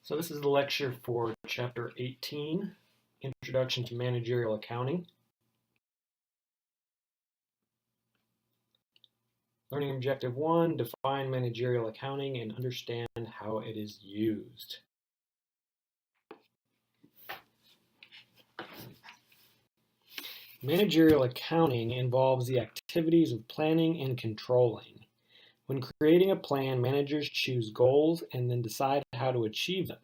So this is the lecture for Chapter 18, Introduction to Managerial Accounting. Learning Objective 1, define managerial accounting and understand how it is used. Managerial accounting involves the activities of planning and controlling. When creating a plan, managers choose goals and then decide how to achieve them.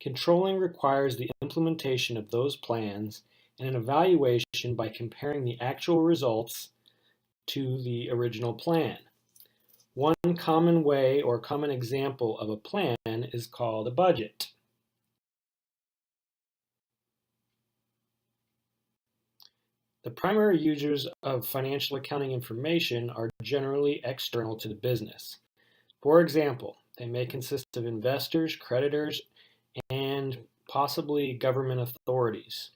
Controlling requires the implementation of those plans and an evaluation by comparing the actual results to the original plan. One common way or common example of a plan is called a budget. The primary users of financial accounting information are generally external to the business. For example, they may consist of investors, creditors, and possibly government authorities.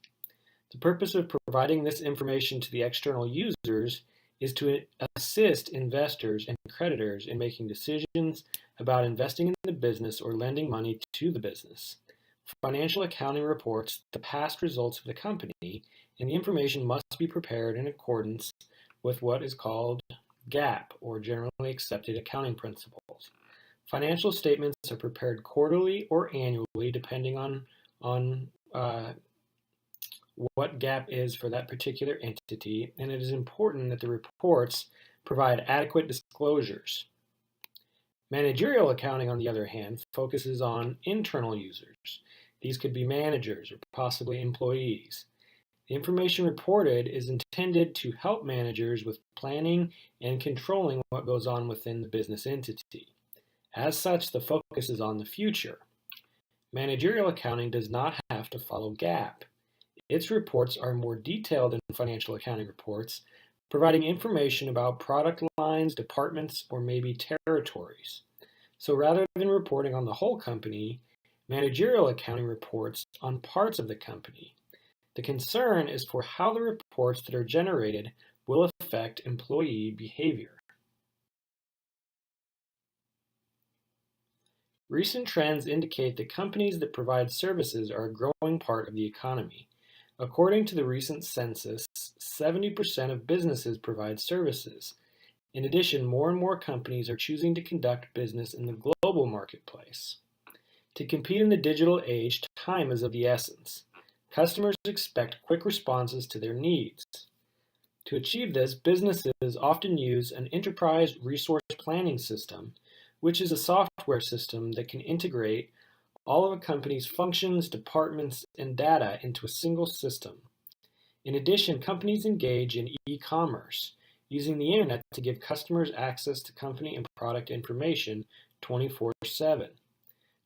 The purpose of providing this information to the external users is to assist investors and creditors in making decisions about investing in the business or lending money to the business. Financial accounting reports the past results of the company, and the information must be prepared in accordance with what is called GAAP, or Generally Accepted Accounting Principles. Financial statements are prepared quarterly or annually, depending on what GAAP is for that particular entity, and it is important that the reports provide adequate disclosures. Managerial accounting, on the other hand, focuses on internal users. These could be managers or possibly employees. The information reported is intended to help managers with planning and controlling what goes on within the business entity. As such, the focus is on the future. Managerial accounting does not have to follow GAAP. Its reports are more detailed than financial accounting reports, providing information about product lines, departments, or maybe territories. So rather than reporting on the whole company, managerial accounting reports on parts of the company. The concern is for how the reports that are generated will affect employee behavior. Recent trends indicate that companies that provide services are a growing part of the economy. According to the recent census, 70% of businesses provide services. In addition, more and more companies are choosing to conduct business in the global marketplace. To compete in the digital age, time is of the essence. Customers expect quick responses to their needs. To achieve this, businesses often use an enterprise resource planning system, which is a software system that can integrate all of a company's functions, departments, and data into a single system. In addition, companies engage in e-commerce, using the internet to give customers access to company and product information 24/7.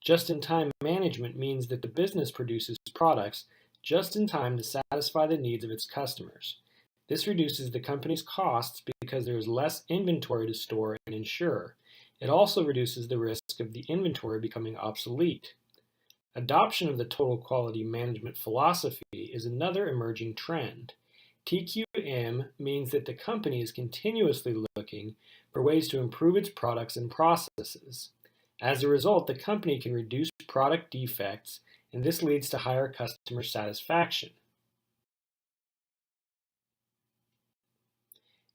Just-in-time management means that the business produces products just in time to satisfy the needs of its customers. This reduces the company's costs because there is less inventory to store and insure. It also reduces the risk of the inventory becoming obsolete. Adoption of the total quality management philosophy is another emerging trend. TQM means that the company is continuously looking for ways to improve its products and processes. As a result, the company can reduce product defects, and this leads to higher customer satisfaction.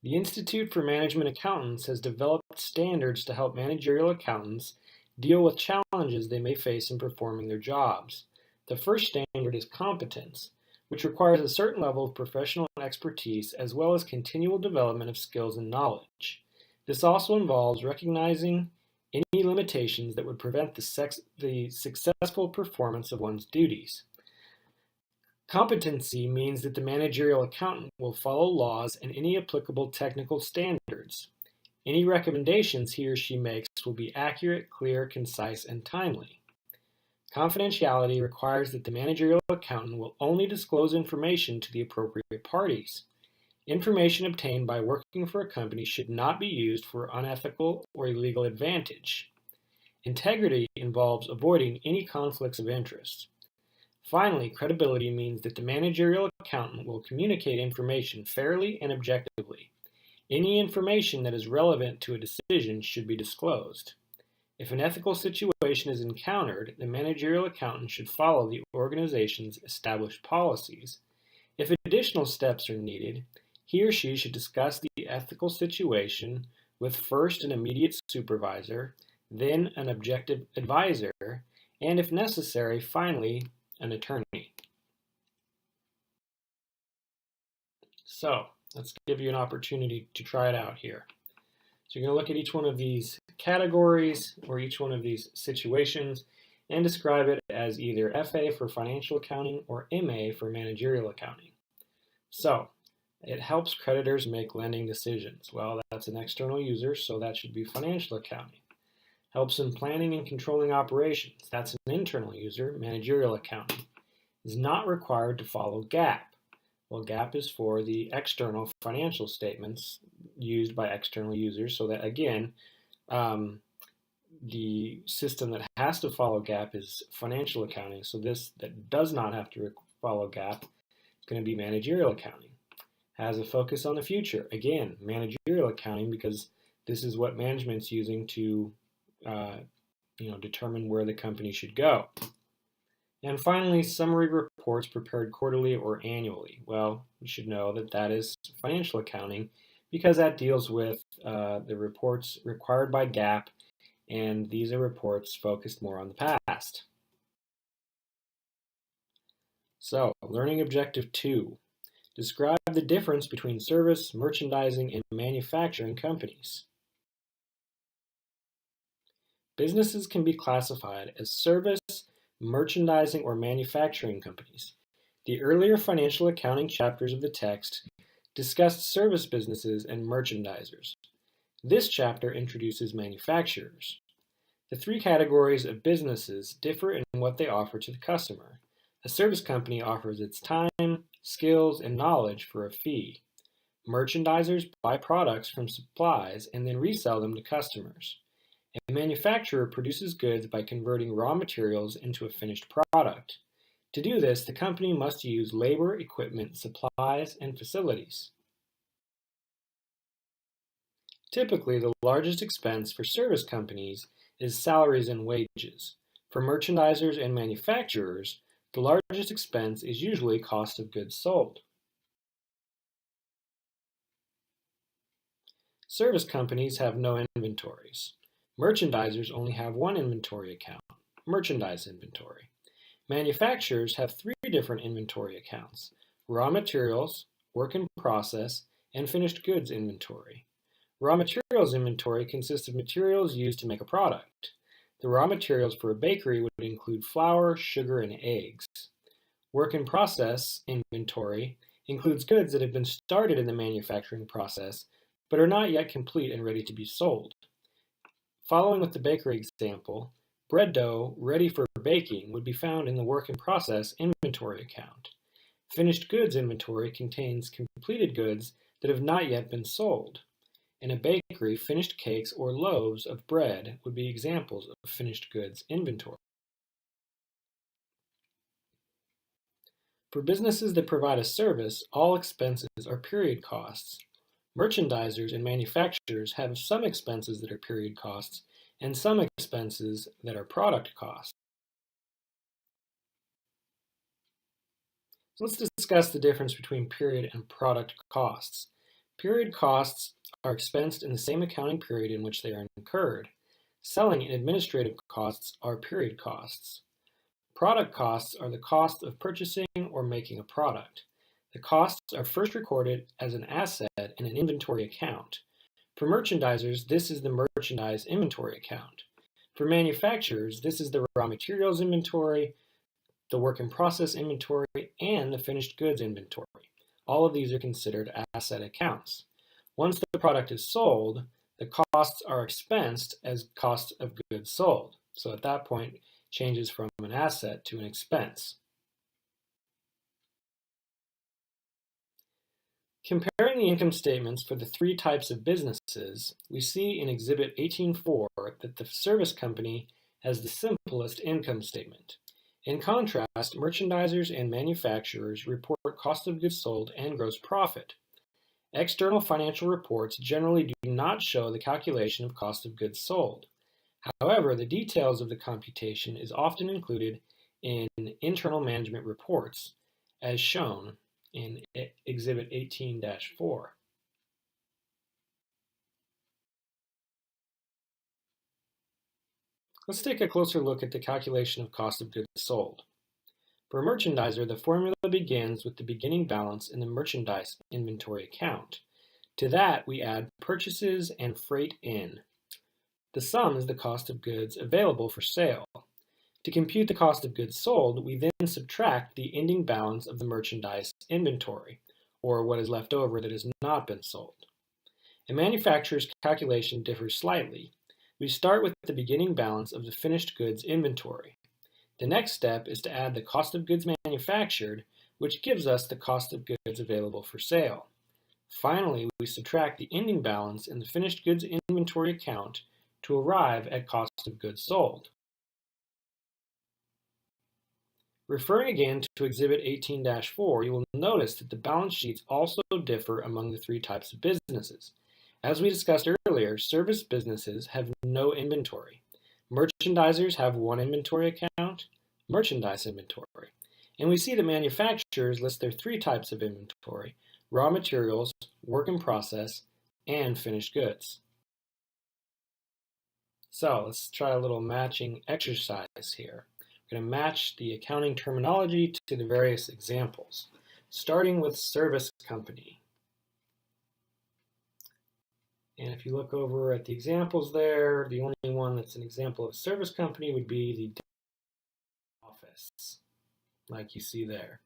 The Institute for Management Accountants has developed standards to help managerial accountants deal with challenges they may face in performing their jobs. The first standard is competence, which requires a certain level of professional expertise as well as continual development of skills and knowledge. This also involves recognizing any limitations that would prevent the successful performance of one's duties. Competency means that the managerial accountant will follow laws and any applicable technical standards. Any recommendations he or she makes will be accurate, clear, concise, and timely. Confidentiality requires that the managerial accountant will only disclose information to the appropriate parties. Information obtained by working for a company should not be used for unethical or illegal advantage. Integrity involves avoiding any conflicts of interest. Finally, credibility means that the managerial accountant will communicate information fairly and objectively. Any information that is relevant to a decision should be disclosed. If an ethical situation is encountered, the managerial accountant should follow the organization's established policies. If additional steps are needed, he or she should discuss the ethical situation with first an immediate supervisor, then an objective advisor, and if necessary, finally, an attorney. So, let's give you an opportunity to try it out here. So you're going to look at each one of these categories or each one of these situations and describe it as either FA for financial accounting or MA for managerial accounting. So, it helps creditors make lending decisions. Well, that's an external user, so that should be financial accounting. Helps in planning and controlling operations. That's an internal user, managerial accounting. Is not required to follow GAAP. Well, GAAP is for the external financial statements used by external users, so that again, the system that has to follow GAAP is financial accounting. So this that does not have to follow GAAP is going to be managerial accounting. Has a focus on the future. Again, managerial accounting, because this is what management's using to determine where the company should go. And finally, summary reports prepared quarterly or annually. Well, you should know that that is financial accounting because that deals with the reports required by GAAP, and these are reports focused more on the past. So, learning objective 2. Describe the difference between service, merchandising, and manufacturing companies. Businesses can be classified as service, merchandising, or manufacturing companies. The earlier financial accounting chapters of the text discussed service businesses and merchandisers. This chapter introduces manufacturers. The three categories of businesses differ in what they offer to the customer. A service company offers its time, skills, and knowledge for a fee. Merchandisers buy products from supplies and then resell them to customers. A manufacturer produces goods by converting raw materials into a finished product. To do this, the company must use labor, equipment, supplies, and facilities. Typically, the largest expense for service companies is salaries and wages. For merchandisers and manufacturers, the largest expense is usually cost of goods sold. Service companies have no inventories. Merchandisers only have one inventory account, merchandise inventory. Manufacturers have three different inventory accounts: raw materials, work in process, and finished goods inventory. Raw materials inventory consists of materials used to make a product. The raw materials for a bakery would include flour, sugar, and eggs. Work in process inventory includes goods that have been started in the manufacturing process but are not yet complete and ready to be sold. Following with the bakery example, bread dough ready for baking would be found in the work in process inventory account. Finished goods inventory contains completed goods that have not yet been sold. In a bakery, finished cakes or loaves of bread would be examples of finished goods inventory. For businesses that provide a service, all expenses are period costs. Merchandisers and manufacturers have some expenses that are period costs and some expenses that are product costs. So let's discuss the difference between period and product costs. Period costs are expensed in the same accounting period in which they are incurred. Selling and administrative costs are period costs. Product costs are the cost of purchasing or making a product. The costs are first recorded as an asset in an inventory account. For merchandisers, this is the merchandise inventory account. For manufacturers, this is the raw materials inventory, the work in process inventory, and the finished goods inventory. All of these are considered asset accounts. Once the product is sold, the costs are expensed as cost of goods sold. So at that point, it changes from an asset to an expense. Comparing the income statements for the three types of businesses, we see in Exhibit 18.4 that the service company has the simplest income statement. In contrast, merchandisers and manufacturers report cost of goods sold and gross profit. External financial reports generally do not show the calculation of cost of goods sold. However, the details of the computation is often included in internal management reports, as shown in Exhibit 18-4. Let's take a closer look at the calculation of cost of goods sold. For a merchandiser, the formula begins with the beginning balance in the merchandise inventory account. To that, we add purchases and freight in. The sum is the cost of goods available for sale. To compute the cost of goods sold, we then subtract the ending balance of the merchandise inventory, or what is left over that has not been sold. A manufacturer's calculation differs slightly. We start with the beginning balance of the finished goods inventory. The next step is to add the cost of goods manufactured, which gives us the cost of goods available for sale. Finally, we subtract the ending balance in the finished goods inventory account to arrive at cost of goods sold. Referring again to Exhibit 18-4, you will notice that the balance sheets also differ among the three types of businesses. As we discussed earlier, service businesses have no inventory. Merchandisers have one inventory account, merchandise inventory. And we see that manufacturers list their three types of inventory: raw materials, work in process, and finished goods. So let's try a little matching exercise here. We're going to match the accounting terminology to the various examples, starting with service company. And if you look over at the examples there, the only one that's an example of a service company would be the office, like you see there.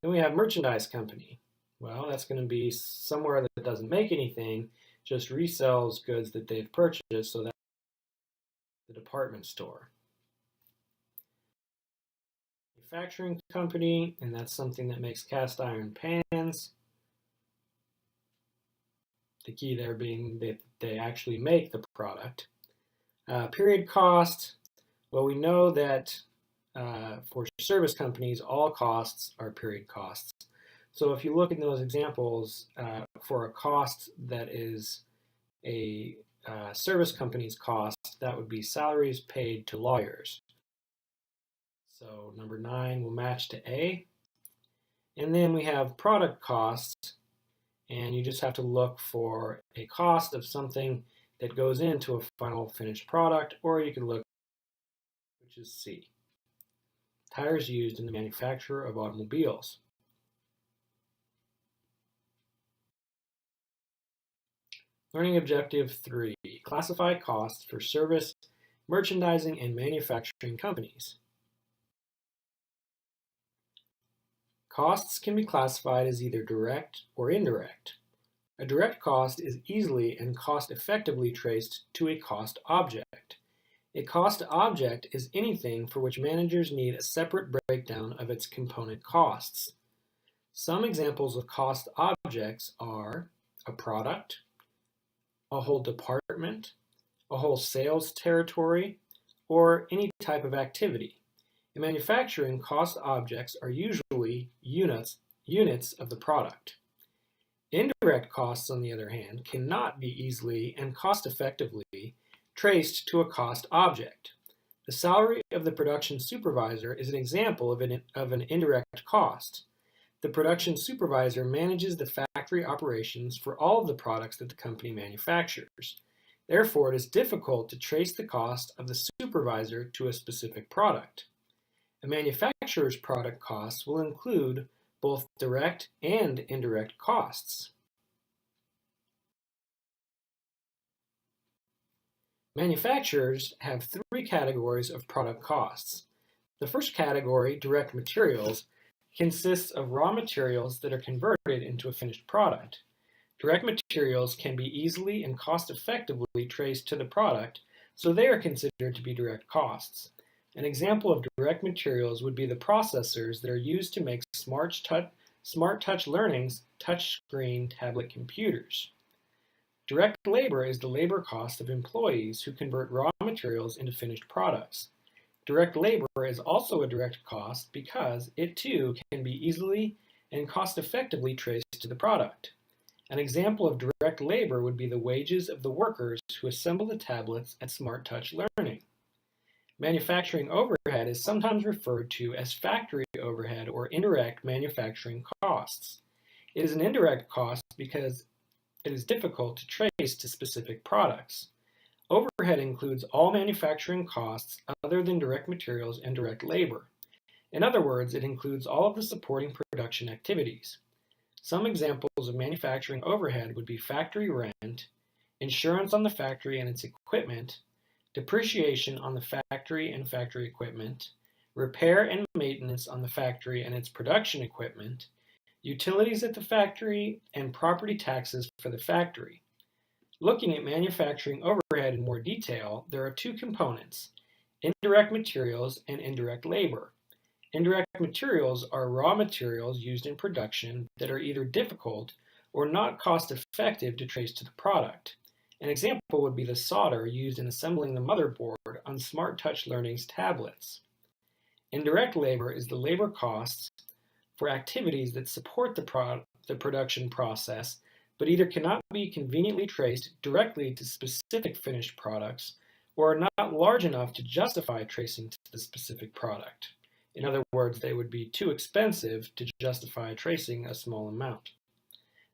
Then we have merchandise company. Well, that's going to be somewhere that doesn't make anything, just resells goods that they've purchased, so that's the department store. Manufacturing company, and that's something that makes cast iron pans. The key there being that they actually make the product. Period cost, well, we know that for service companies, all costs are period costs. So if you look at those examples, for a cost that is a service company's cost, that would be salaries paid to lawyers. So number 9 will match to A. And then we have product costs, and you just have to look for a cost of something that goes into a final finished product, or you can look, which is C. Tires used in the manufacture of automobiles. Learning Objective 3, classify costs for service, merchandising, and manufacturing companies. Costs can be classified as either direct or indirect. A direct cost is easily and cost-effectively traced to a cost object. A cost object is anything for which managers need a separate breakdown of its component costs. Some examples of cost objects are a product, a whole department, a whole sales territory, or any type of activity. In manufacturing, cost objects are usually units of the product. Indirect costs, on the other hand, cannot be easily and cost-effectively traced to a cost object. The salary of the production supervisor is an example of an indirect cost. The production supervisor manages the factory operations for all of the products that the company manufactures. Therefore, it is difficult to trace the cost of the supervisor to a specific product. A manufacturer's product costs will include both direct and indirect costs. Manufacturers have 3 categories of product costs. The first category, direct materials, consists of raw materials that are converted into a finished product. Direct materials can be easily and cost-effectively traced to the product, so they are considered to be direct costs. An example of direct materials would be the processors that are used to make Smart Touch Learning's touchscreen tablet computers. Direct labor is the labor cost of employees who convert raw materials into finished products. Direct labor is also a direct cost because it too can be easily and cost-effectively traced to the product. An example of direct labor would be the wages of the workers who assemble the tablets at Smart Touch Learning. Manufacturing overhead is sometimes referred to as factory overhead or indirect manufacturing costs. It is an indirect cost because it is difficult to trace to specific products. Overhead includes all manufacturing costs other than direct materials and direct labor. In other words, it includes all of the supporting production activities. Some examples of manufacturing overhead would be factory rent, insurance on the factory and its equipment, depreciation on the factory and factory equipment, repair and maintenance on the factory and its production equipment, utilities at the factory, and property taxes for the factory. Looking at manufacturing overhead in more detail, there are two components: indirect materials and indirect labor. Indirect materials are raw materials used in production that are either difficult or not cost-effective to trace to the product. An example would be the solder used in assembling the motherboard on Smart Touch Learning's tablets. Indirect labor is the labor costs for activities that support the production process, but either cannot be conveniently traced directly to specific finished products or are not large enough to justify tracing to the specific product. In other words, they would be too expensive to justify tracing a small amount.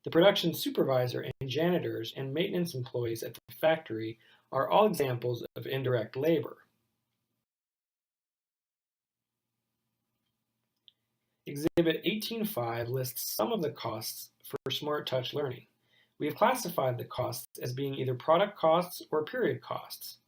The production supervisor and janitors and maintenance employees at the factory are all examples of indirect labor. Exhibit 18.5 lists some of the costs for Smart Touch Learning. We have classified the costs as being either product costs or period costs.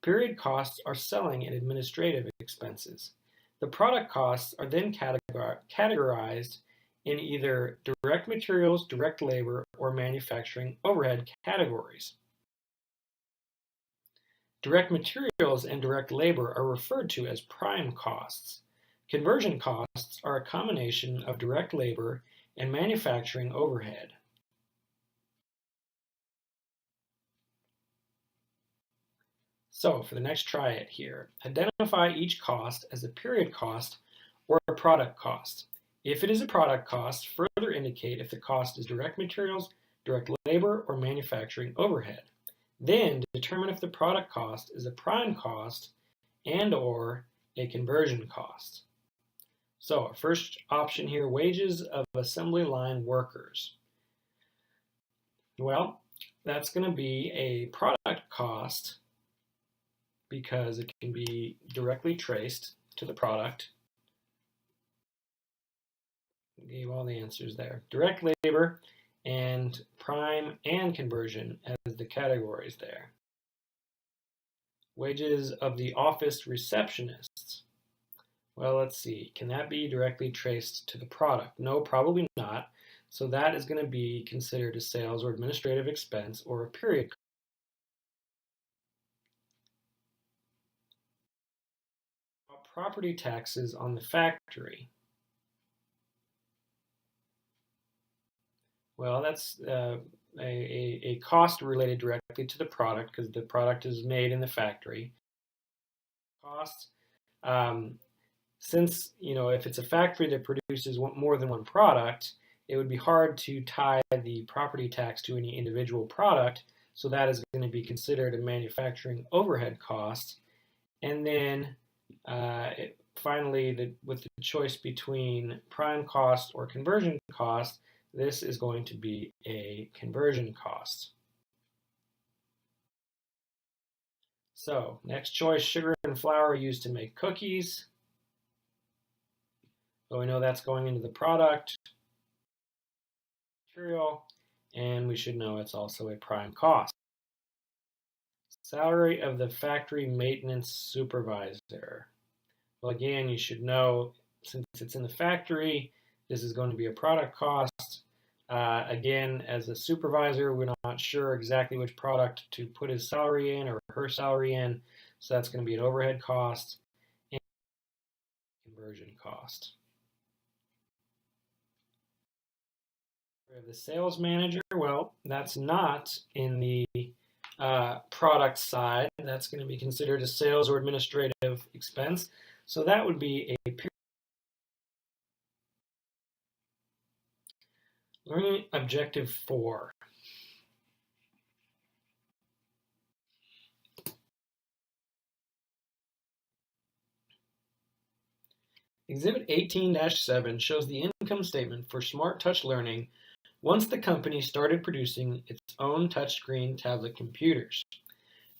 Period costs are selling and administrative expenses. The product costs are then categorized in either direct materials, direct labor, or manufacturing overhead categories. Direct materials and direct labor are referred to as prime costs. Conversion costs are a combination of direct labor and manufacturing overhead. So for the next try it here, identify each cost as a period cost or a product cost. If it is a product cost, further indicate if the cost is direct materials, direct labor, or manufacturing overhead. Then determine if the product cost is a prime cost and or a conversion cost. So our first option here, wages of assembly line workers. Well, that's going to be a product cost because it can be directly traced to the product. Gave all the answers there. Direct labor and prime and conversion as the categories there. Wages of the office receptionists. Well, let's see. Can that be directly traced to the product? No, probably not. So that is going to be considered a sales or administrative expense or a period. Property taxes on the factory. Well, that's a cost related directly to the product because the product is made in the factory. Costs, since if it's a factory that produces more than one product, it would be hard to tie the property tax to any individual product, so that is going to be considered a manufacturing overhead cost. And then finally, with the choice between prime cost or conversion cost, this is going to be a conversion cost. So next choice, sugar and flour used to make cookies. So we know that's going into the product material, and we should know it's also a prime cost. Salary of the factory maintenance supervisor. Well, again, you should know, since it's in the factory, this is going to be a product cost. Again, as a supervisor, we're not sure exactly which product to put his salary in or her salary in, so that's going to be an overhead cost and conversion cost. The sales manager, well, that's not in the product side. That's going to be considered a sales or administrative expense. So that would be a period. Learning Objective 4. Exhibit 18-7 shows the income statement for Smart Touch Learning once the company started producing its own touchscreen tablet computers.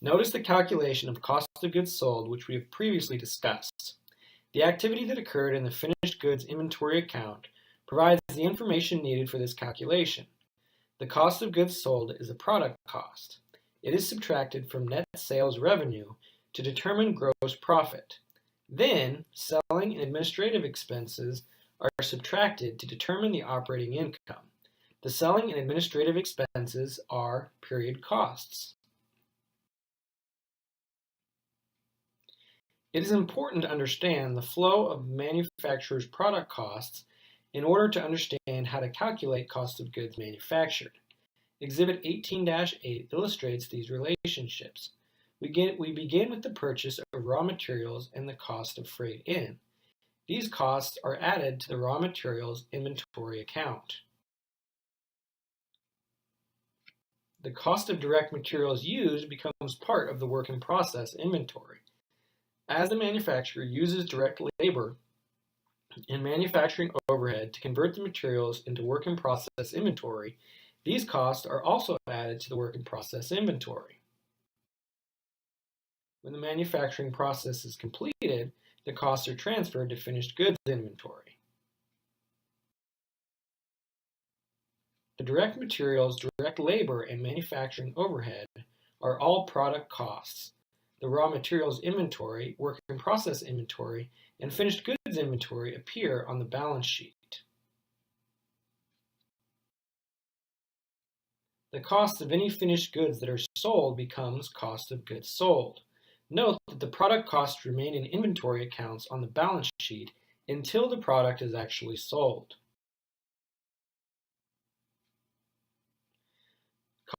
Notice the calculation of cost of goods sold, which we have previously discussed. The activity that occurred in the finished goods inventory account provides the information needed for this calculation. The cost of goods sold is a product cost. It is subtracted from net sales revenue to determine gross profit. Then, selling and administrative expenses are subtracted to determine the operating income. The selling and administrative expenses are period costs. It is important to understand the flow of manufacturers' product costs in order to understand how to calculate cost of goods manufactured. Exhibit 18-8 illustrates these relationships. We begin with the purchase of raw materials and the cost of freight in. These costs are added to the raw materials inventory account. The cost of direct materials used becomes part of the work in process inventory. As the manufacturer uses direct labor and manufacturing overhead to convert the materials into work in process inventory, these costs are also added to the work in process inventory. When the manufacturing process is completed, the costs are transferred to finished goods inventory. The direct materials, direct labor, and manufacturing overhead are all product costs. The raw materials inventory, work in process inventory, and finished goods inventory appear on the balance sheet. The cost of any finished goods that are sold becomes cost of goods sold. Note that the product costs remain in inventory accounts on the balance sheet until the product is actually sold.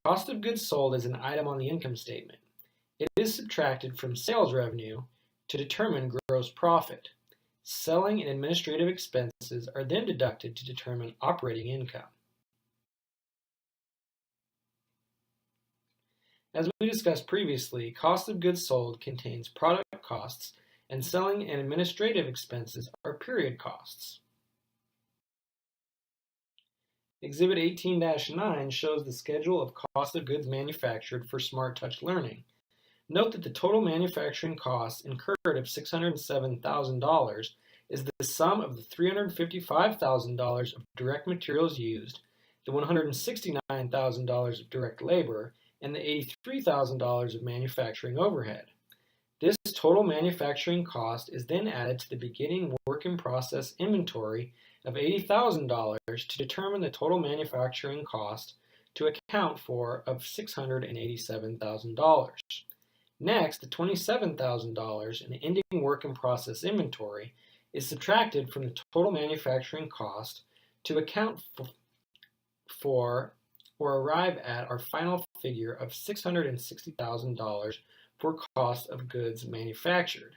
Cost of goods sold is an item on the income statement. It is subtracted from sales revenue to determine gross profit. Selling and administrative expenses are then deducted to determine operating income. As we discussed previously, cost of goods sold contains product costs, and selling and administrative expenses are period costs. Exhibit 18-9 shows the schedule of cost of goods manufactured for Smart Touch Learning. Note that the total manufacturing costs incurred of $607,000 is the sum of the $355,000 of direct materials used, the $169,000 of direct labor, and the $83,000 of manufacturing overhead. This total manufacturing cost is then added to the beginning work in process inventory of $80,000 to determine the total manufacturing cost to account for of $687,000. Next, the $27,000 in ending work in process inventory is subtracted from the total manufacturing cost to account for or arrive at our final figure of $660,000 for cost of goods manufactured.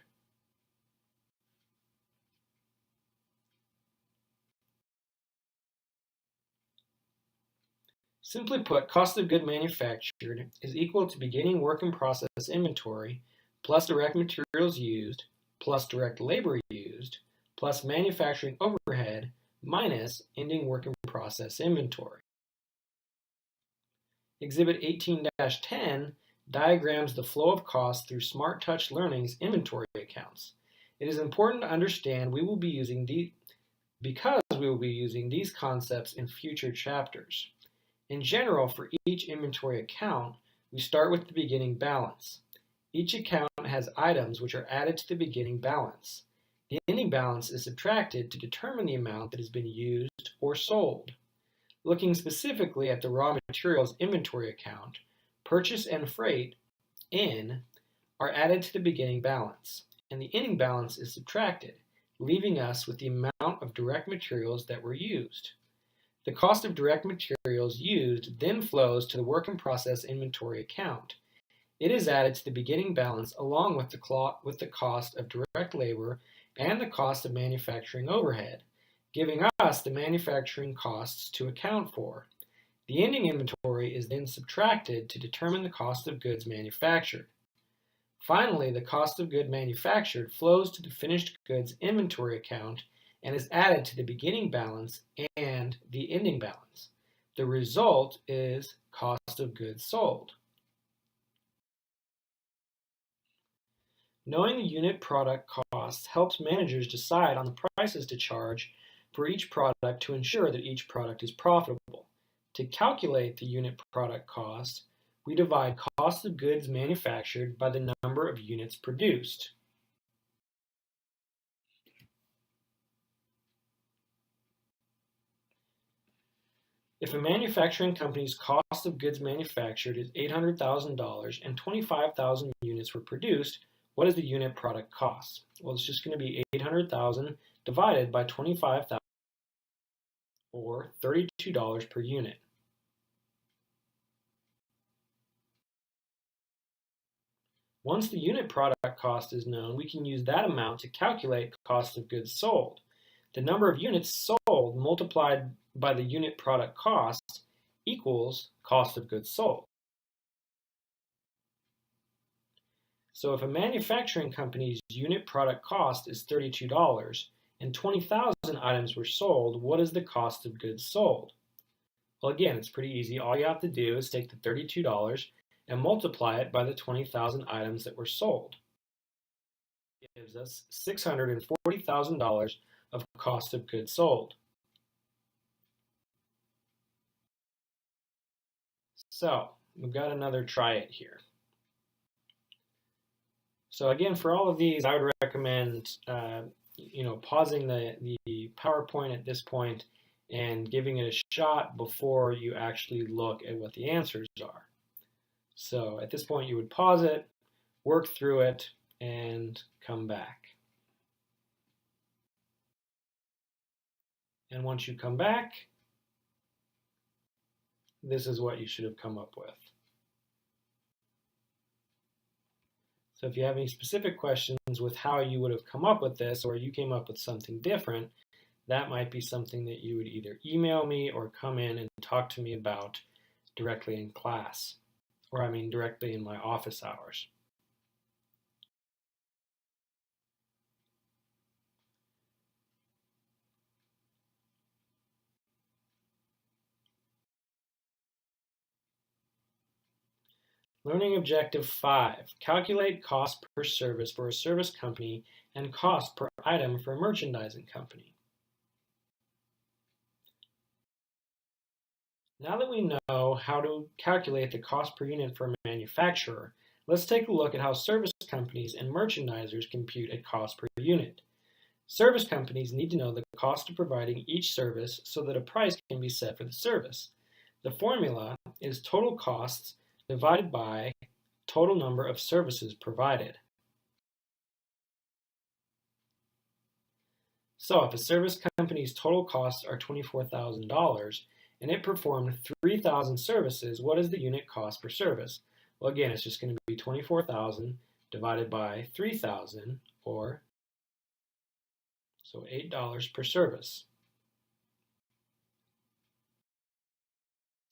Simply put, cost of goods manufactured is equal to beginning work in process inventory plus direct materials used plus direct labor used plus manufacturing overhead minus ending work in process inventory. Exhibit 18-10 diagrams the flow of costs through Smart Touch Learning's inventory accounts. It is important to understand because we will be using these concepts in future chapters. In general, for each inventory account, we start with the beginning balance. Each account has items which are added to the beginning balance. The ending balance is subtracted to determine the amount that has been used or sold. Looking specifically at the raw materials inventory account, purchase and freight in are added to the beginning balance, and the ending balance is subtracted, leaving us with the amount of direct materials that were used. The cost of direct materials used then flows to the work in process inventory account. It is added to the beginning balance along with the cost of direct labor and the cost of manufacturing overhead. giving us the manufacturing costs to account for. The ending inventory is then subtracted to determine the cost of goods manufactured. Finally, the cost of goods manufactured flows to the finished goods inventory account and is added to the beginning balance and the ending balance. The result is cost of goods sold. Knowing the unit product costs helps managers decide on the prices to charge for each product to ensure that each product is profitable. To calculate the unit product cost, we divide cost of goods manufactured by the number of units produced. If a manufacturing company's cost of goods manufactured is $800,000 and 25,000 units were produced, what is the unit product cost? Well, it's just going to be 800,000 divided by 25,000, or $32 per unit. Once the unit product cost is known, we can use that amount to calculate cost of goods sold. The number of units sold multiplied by the unit product cost equals cost of goods sold. So if a manufacturing company's unit product cost is $32 and 20,000 items were sold, what is the cost of goods sold? Well, again, it's pretty easy. All you have to do is take the $32 and multiply it by the 20,000 items that were sold. It gives us $640,000 of cost of goods sold. So we've got another try it here. So again, for all of these, I would recommend pausing the PowerPoint at this point and giving it a shot before you actually look at what the answers are. So at this point, you would pause it, work through it, and come back. And once you come back, this is what you should have come up with. So if you have any specific questions with how you would have come up with this, or you came up with something different, that might be something that you would either email me or come in and talk to me about directly in class, or directly in my office hours. Learning Objective 5, calculate cost per service for a service company and cost per item for a merchandising company. Now that we know how to calculate the cost per unit for a manufacturer, let's take a look at how service companies and merchandisers compute a cost per unit. Service companies need to know the cost of providing each service so that a price can be set for the service. The formula is total costs divided by total number of services provided. So if a service company's total costs are $24,000 and it performed 3,000 services, what is the unit cost per service? Well, again, it's just going to be 24,000 divided by 3,000, or so $8 per service.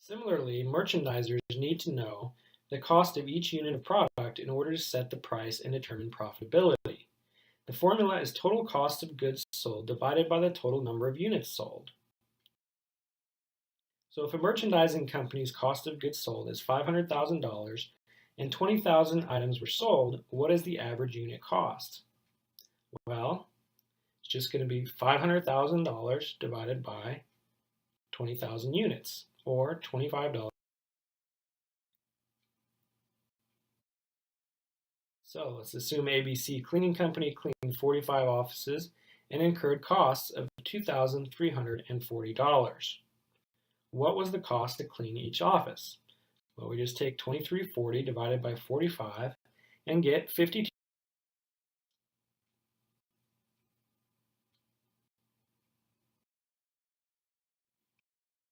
Similarly, merchandisers need to know the cost of each unit of product in order to set the price and determine profitability. The formula is total cost of goods sold divided by the total number of units sold. So if a merchandising company's cost of goods sold is $500,000 and 20,000 items were sold, what is the average unit cost? Well, it's just going to be $500,000 divided by 20,000 units, or $25. So let's assume ABC Cleaning Company cleaned 45 offices and incurred costs of $2,340. What was the cost to clean each office? Well, we just take 2340 divided by 45 and get